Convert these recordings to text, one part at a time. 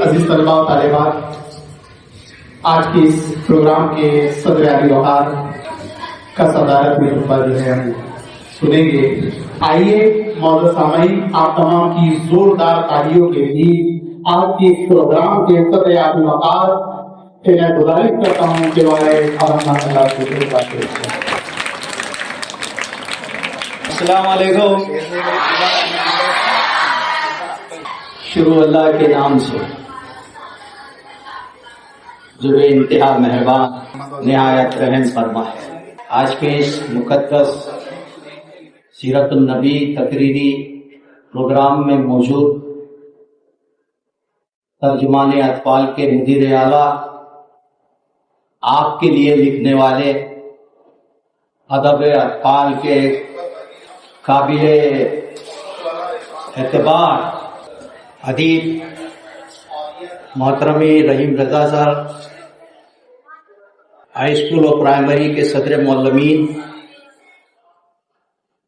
عزیز طلباء و طالبات، آج کی اس پروگرام کے صدر علی وقار کا صدارت میں خطبہ جو ہے ہم سنیں گے۔ آئیے معزز سامعین، آپ تمام کی زوردار تالیوں کے لیے آج کی اس پروگرام کے صدر علی وقار سے میں گزارش کرتا ہوں کہ وہ السلام علیکم۔ شروع اللہ کے نام سے جو بے انتہا مہربان نہایت رحم فرما ہے۔ آج کے اس مقدس سیرت النبی تقریری پروگرام میں موجود ترجمان اطفال کے مدیر اعلیٰ، آپ کے لیے لکھنے والے، ادب اطفال کے قابل اعتبار ادیب محترمی رحیم رضا سر، ہائی اسکول اور پرائمری کے صدر معلمین،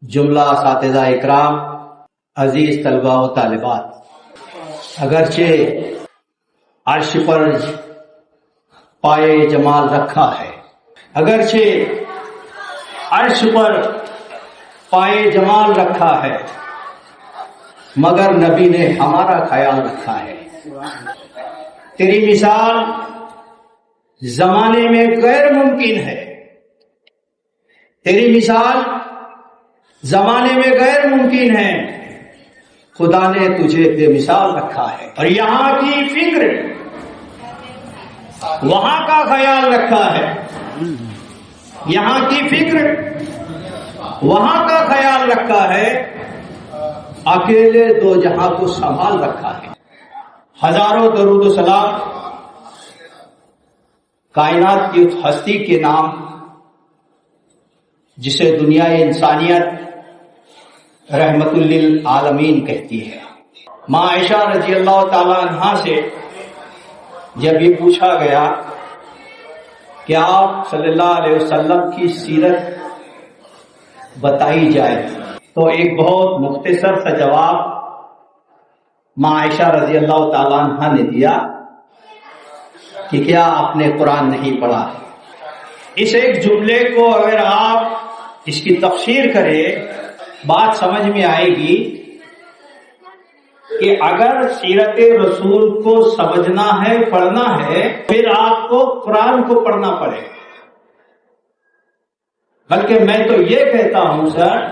جملہ اساتذہ اکرام، عزیز طلباء و طالبات، اگرچہ عرش پر پائے جمال رکھا ہے، اگرچہ عرش پر پائے جمال رکھا ہے، مگر نبی نے ہمارا خیال رکھا ہے۔ تیری مثال زمانے میں غیر ممکن ہے، تیری مثال زمانے میں غیر ممکن ہے، خدا نے تجھے بے مثال رکھا ہے، اور یہاں کی فکر وہاں کا خیال رکھا ہے، یہاں کی فکر وہاں کا خیال رکھا ہے، اکیلے دو جہاں کو سنبھال رکھا ہے۔ ہزاروں درود و سلام کائنات کی اس ہستی کے نام جسے دنیا انسانیت رحمت للعالمین کہتی ہے۔ ماں عائشہ رضی اللہ تعالی عنہا سے جب یہ پوچھا گیا کہ آپ صلی اللہ علیہ وسلم کی سیرت بتائی جائے، تو ایک بہت مختصر سا جواب ماں عائشہ رضی اللہ تعالیٰ عنہ نے دیا کہ کیا آپ نے قرآن نہیں پڑھا؟ اس ایک جملے کو اگر آپ اس کی تفسیر کریں، بات سمجھ میں آئے گی کہ اگر سیرت رسول کو سمجھنا ہے، پڑھنا ہے، پھر آپ کو قرآن کو پڑھنا پڑے گا۔ بلکہ میں تو یہ کہتا ہوں سر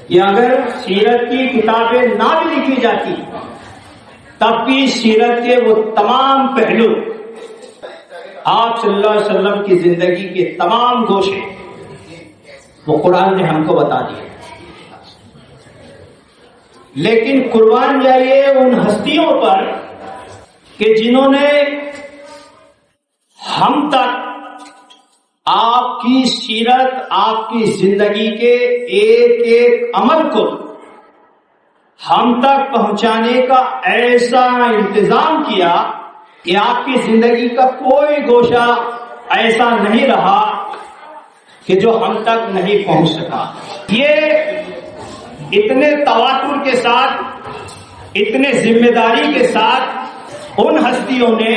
کہ اگر سیرت کی کتابیں نہ بھی لکھی جاتی تب بھی سیرت کے وہ تمام پہلو، آپ صلی اللہ علیہ وسلم کی زندگی کے تمام گوشے وہ قرآن نے ہم کو بتا دیے۔ لیکن قربان جائیے ان ہستیوں پر کہ جنہوں نے ہم تک آپ کی سیرت، آپ کی زندگی کے ایک ایک عمل کو ہم تک پہنچانے کا ایسا انتظام کیا کہ آپ کی زندگی کا کوئی گوشہ ایسا نہیں رہا کہ جو ہم تک نہیں پہنچ سکا۔ یہ اتنے تواتر کے ساتھ، اتنے ذمہ داری کے ساتھ ان ہستیوں نے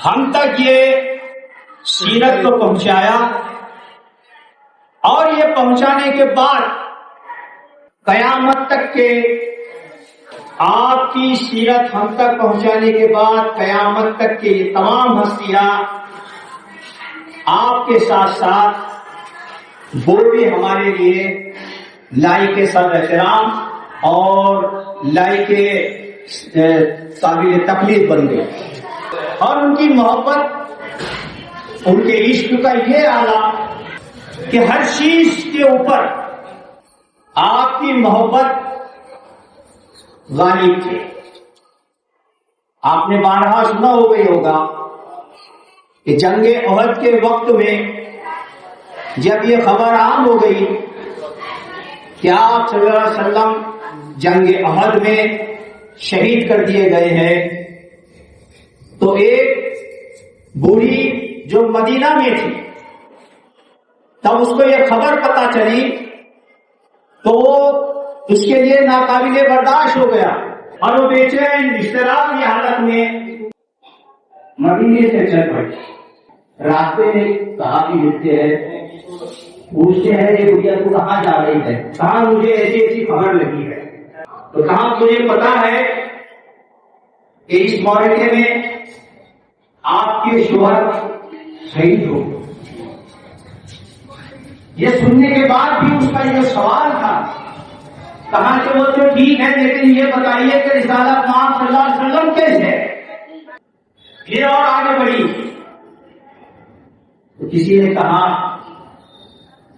ہم تک یہ سیرت کو پہنچایا، اور یہ پہنچانے کے بعد قیامت تک کے آپ کی سیرت ہم تک پہنچانے کے بعد قیامت تک کے یہ تمام ہستیاں آپ کے ساتھ ساتھ وہ بھی ہمارے لیے لائق سر احترام اور لائق قابل تقلید بن گئے، اور ان کی محبت، ان کے عشق کا یہ آلہ کہ ہر چیز کے اوپر آپ کی محبت غالب تھی۔ آپ نے بارہا سنا ہو گئی ہوگا کہ جنگ احد کے وقت میں جب یہ خبر عام ہو گئی کہ آپ صلی اللہ علیہ وسلم جنگ احد میں شہید کر دیے گئے ہیں، تو ایک بوڑھی جو مدینہ میں تھی، تب اس کو یہ خبر پتا چلی تو اس کے لیے ناقابل برداشت ہو گیا اور وہ بے چین اضطراب کی حالت میں مدینے سے چل پڑے۔ راستے میں صحابی ملتے ہیں، پوچھتے ہیں یہ بھیا تو کہاں جا رہی ہے؟ کہاں مجھے ایسی ایسی خبر لگی ہے، تو کہاں تجھے پتا ہے کہ اس معرکے میں آپ کے شوہر شہید ہو؟ یہ سننے کے بعد بھی اس کا یہ سوال تھا، کہاں کہ وہ تو ٹھیک ہے لیکن یہ بتائیے کہ رسالت مآب صلی اللہ علیہ وسلم کیسے ہے؟ پھر اور آگے بڑھی تو کسی نے کہا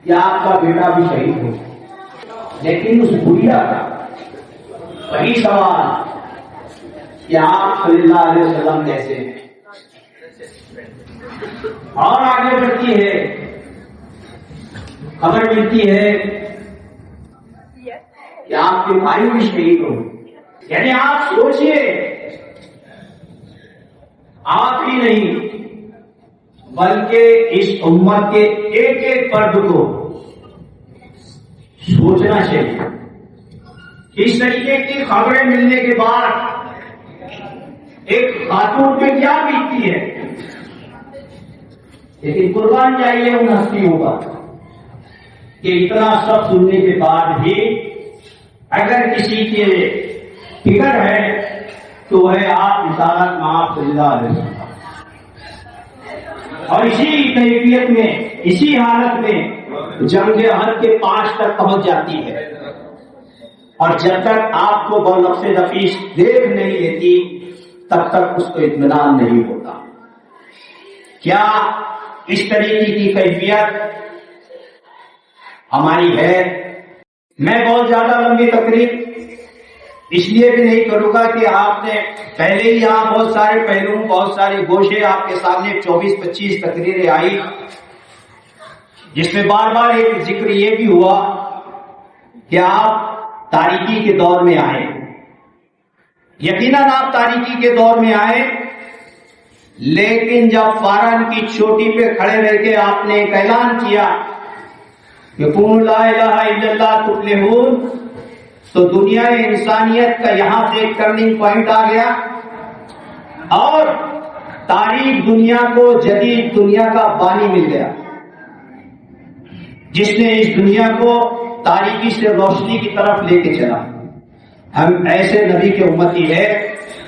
کہ آپ کا بیٹا بھی شہید ہو، لیکن اس بڑھیا کا وہی سوال کہ آپ صلی اللہ علیہ وسلم کیسے ہیں؟ اور آگے بڑھتی ہے، خبر ملتی ہے کہ آپ کے بھائی بھی شہید ہو۔ یعنی آپ سوچئے، آپ ہی نہیں بلکہ اس امت کے ایک ایک فرد کو سوچنا چاہیے، اس طریقے کی خبریں ملنے کے بعد ایک خاتون پہ کیا بیتتی ہے۔ لیکن قربان جائیے ان ہستیوں کا کہ اتنا سب سننے کے بعد بھی اگر کسی کے فکر ہے تو وہ ہے آپ رسالت مآب صلی اللہ علیہ وسلم، اور اسی کیفیت میں، اسی حالت میں جنگ احد کے 5 تک پہنچ جاتی ہے، اور جب تک آپ کو بلفظ نفیس دیکھ نہیں لیتی تب تک اس کو اطمینان نہیں ہوتا۔ کیا اس طریقے کی کیفیت ہماری ہے؟ میں بہت زیادہ لمبی تقریر اس لیے بھی نہیں کروں گا کہ آپ نے پہلے ہی یہاں بہت سارے پہلو، بہت سارے گوشے آپ کے سامنے 24-25 تقریریں آئی، جس میں بار بار ایک ذکر یہ بھی ہوا کہ آپ تاریکی کے دور میں آئے۔ یقیناً آپ تاریکی کے دور میں آئے، لیکن جب فارن کی چوٹی پہ کھڑے رہ کے آپ نے ایک اعلان کیا کہ قولوا لا الہ الا اللہ تفلحون، تو دنیا انسانیت کا یہاں سے ایک ٹرننگ پوائنٹ آ گیا، اور تاریخ دنیا کو جدید دنیا کا بانی مل گیا، جس نے اس دنیا کو تاریکی سے روشنی کی طرف لے کے چلا۔ ہم ایسے نبی کے امتی ہے،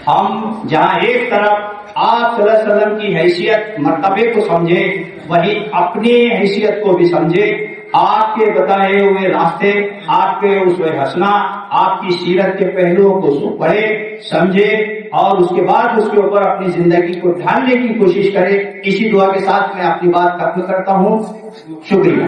ہم جہاں ایک طرف آپ صلی اللہ علیہ وسلم کی حیثیت مرتبے کو سمجھے، وہی اپنی حیثیت کو بھی سمجھے، آپ کے بتائے ہوئے راستے، آپ کے اسوہ حسنہ، آپ کی سیرت کے پہلوؤں کو پڑھے، سمجھے، اور اس کے بعد اس کے اوپر اپنی زندگی کو ڈھالنے کی کوشش کرے۔ اسی دعا کے ساتھ میں اپنی بات ختم کرتا ہوں۔ شکریہ۔